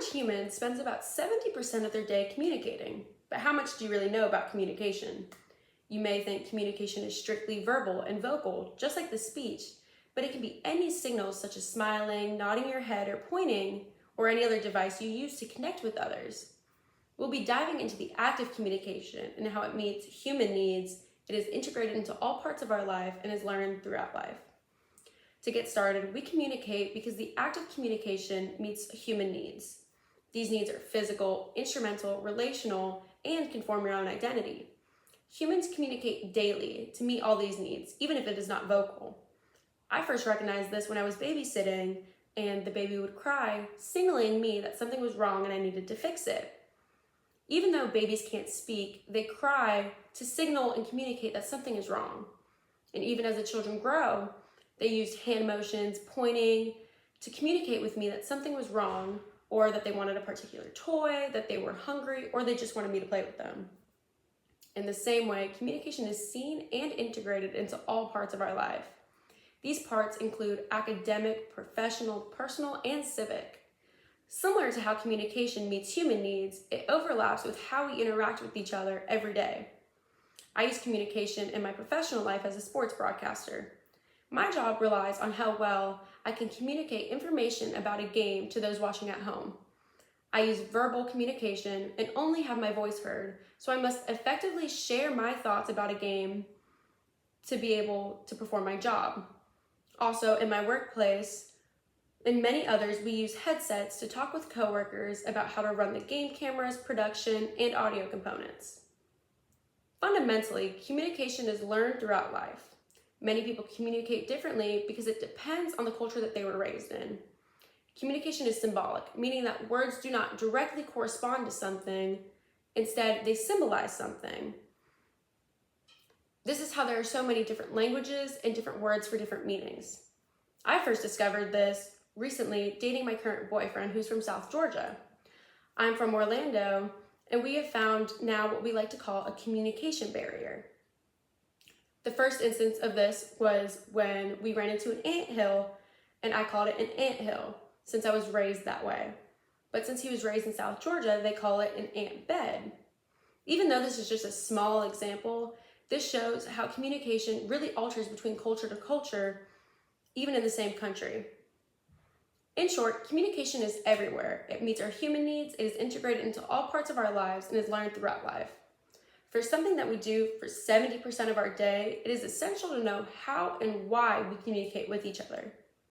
average human spends about 70% of their day communicating. But how much do you really know about communication? You may think communication is strictly verbal and vocal, just like the speech, but it can be any signals such as smiling, nodding your head, or pointing, or any other device you use to connect with others. We'll be diving into the act of communication and how it meets human needs. It is integrated into all parts of our life and is learned throughout life. To get started, we communicate because the act of communication meets human needs. These needs are physical, instrumental, relational, and can form your own identity. Humans communicate daily to meet all these needs, even if it is not vocal. I first recognized this when I was babysitting and the baby would cry, signaling me that something was wrong and I needed to fix it. Even though babies can't speak, they cry to signal and communicate that something is wrong. And even as the children grow, they used hand motions, pointing, to communicate with me that something was wrong, or that they wanted a particular toy, that they were hungry, or they just wanted me to play with them. In the same way, communication is seen and integrated into all parts of our life. These parts include academic, professional, personal, and civic. Similar to how communication meets human needs, it overlaps with how we interact with each other every day. I use communication in my professional life as a sports broadcaster. My job relies on how well I can communicate information about a game to those watching at home. I use verbal communication and only have my voice heard, so I must effectively share my thoughts about a game to be able to perform my job. Also, in my workplace and many others, we use headsets to talk with coworkers about how to run the game cameras, production, and audio components. Fundamentally, communication is learned throughout life. Many people communicate differently because it depends on the culture that they were raised in. Communication is symbolic, meaning that words do not directly correspond to something. Instead, they symbolize something. This is how there are so many different languages and different words for different meanings. I first discovered this recently dating my current boyfriend, who's from South Georgia. I'm from Orlando, and we have found now what we like to call a communication barrier. The first instance of this was when we ran into an anthill, and I called it an anthill since I was raised that way. But since he was raised in South Georgia, they call it an ant bed. Even though this is just a small example, this shows how communication really alters between culture to culture, even in the same country. In short, communication is everywhere. It meets our human needs, it is integrated into all parts of our lives, and is learned throughout life. For something that we do for 70% of our day, it is essential to know how and why we communicate with each other.